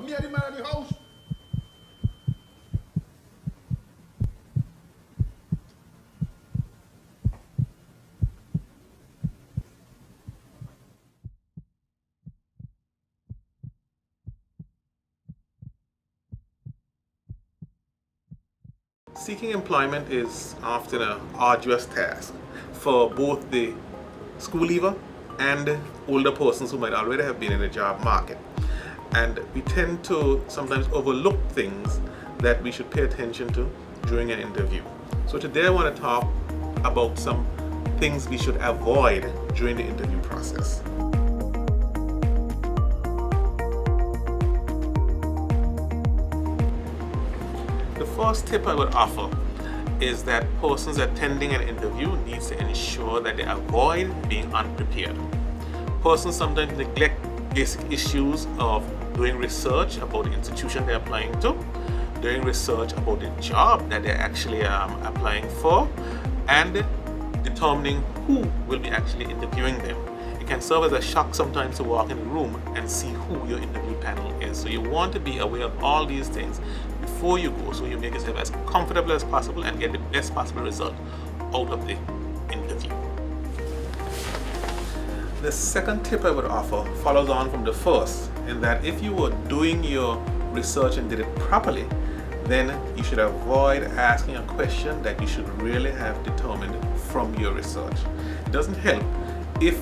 Me and the man of the house. Seeking employment is often an arduous task for both the school leaver and older persons who might already have been in the job market. And we tend to sometimes overlook things that we should pay attention to during an interview. So today I want to talk about some things we should avoid during the interview process. The first tip I would offer is that persons attending an interview needs to ensure that they avoid being unprepared. Persons sometimes neglect basic issues of doing research about the institution they're applying to, doing research about the job that they're actually applying for, and determining who will be actually interviewing them. It can serve as a shock sometimes to walk in the room and see who your interview panel is. So you want to be aware of all these things before you go, so you make yourself as comfortable as possible and get the best possible result out of the interview. The second tip I would offer follows on from the first, in that if you were doing your research and did it properly, then you should avoid asking a question that you should really have determined from your research. It doesn't help if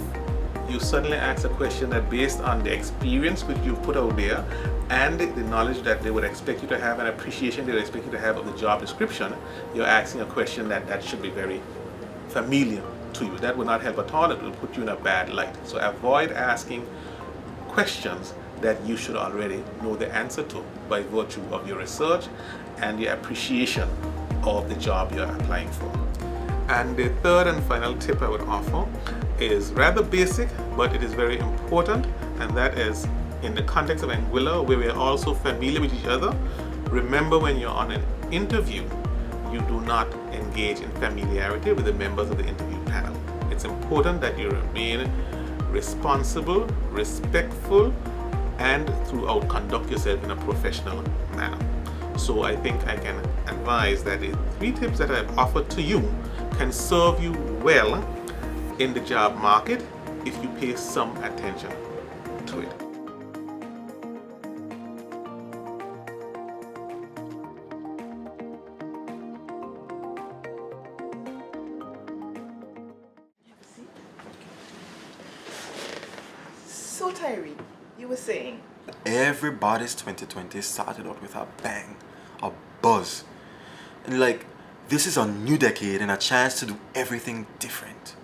you suddenly ask a question that, based on the experience which you've put out there and the knowledge that they would expect you to have and appreciation they would expect you to have of the job description, you're asking a question that should be very familiar to you. That will not help at all. It will put you in a bad light. So avoid asking questions that you should already know the answer to by virtue of your research and your appreciation of the job you're applying for. And the third and final tip I would offer is rather basic, but it is very important, and that is, in the context of Anguilla, where we are also familiar with each other, remember when you're on an interview, you do not engage in familiarity with the members of the interview panel. It's important that you remain responsible, respectful, and throughout conduct yourself in a professional manner. So I think I can advise that the 3 tips that I've offered to you can serve you well in the job market if you pay some attention to it. So Tyree, you were saying? Everybody's 2020 started out with a bang, a buzz. And like, this is a new decade and a chance to do everything different.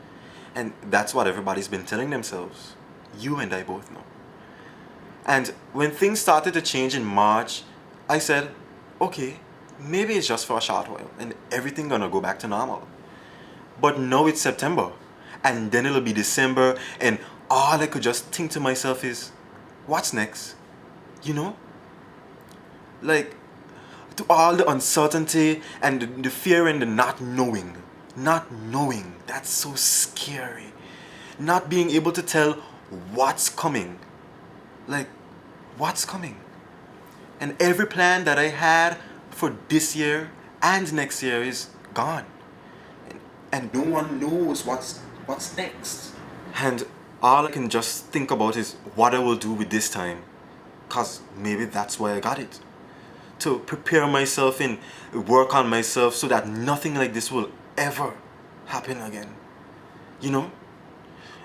And that's what everybody's been telling themselves. You and I both know. And when things started to change in March, I said, okay, maybe it's just for a short while and everything gonna go back to normal. But now it's September, and then it'll be December, and all I could just think to myself is, what's next? You know? Like, to all the uncertainty and the fear and the not knowing, that's so scary. Not being able to tell what's coming. Like, what's coming? And every plan that I had for this year and next year is gone. And no one knows what's next. And all I can just think about is what I will do with this time. Cause maybe that's why I got it. To prepare myself and work on myself so that nothing like this will ever happen again. You know?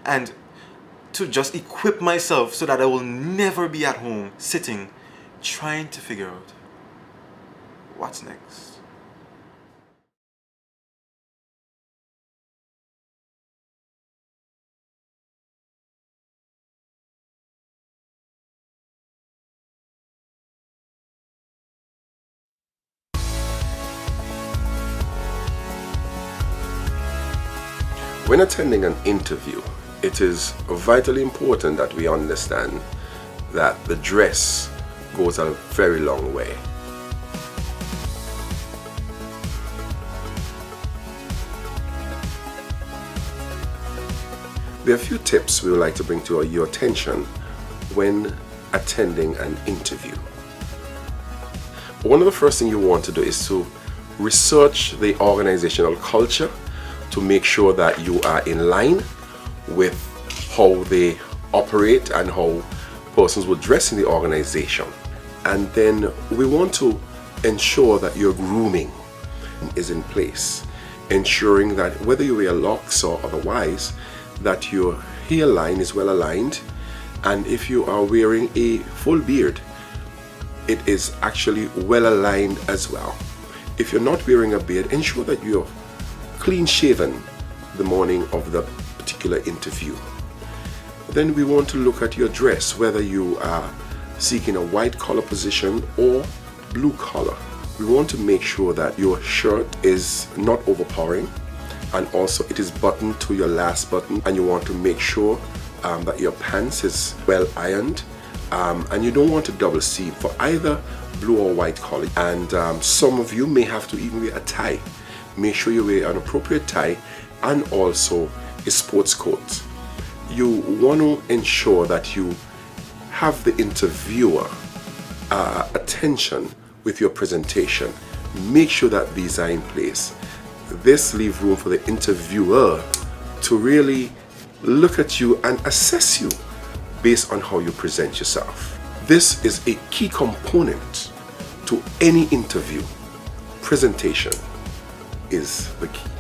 And to just equip myself so that I will never be at home sitting trying to figure out what's next. When attending an interview, it is vitally important that we understand that the dress goes a very long way. There are a few tips we would like to bring to your attention when attending an interview. one of the first things you want to do is to research the organizational culture to make sure that you are in line with how they operate and how persons will dress in the organization. And then we want to ensure that your grooming is in place, ensuring that whether you wear locks or otherwise, that your hairline is well aligned, and if you are wearing a full beard, it is actually well aligned as well. If you're not wearing a beard, ensure that you're clean shaven the morning of the particular interview. Then we want to look at your dress, whether you are seeking a white collar position or blue collar. We want to make sure that your shirt is not overpowering, and also it is buttoned to your last button, and you want to make sure that your pants is well ironed, and you don't want to double seam for either blue or white collar. And some of you may have to even wear a tie. Make sure you wear an appropriate tie and also a sports coat. You want to ensure that you have the interviewer attention with your presentation. Make sure that these are in place. This leaves room for the interviewer to really look at you and assess you based on how you present yourself. This is a key component to any interview. Presentation is the key.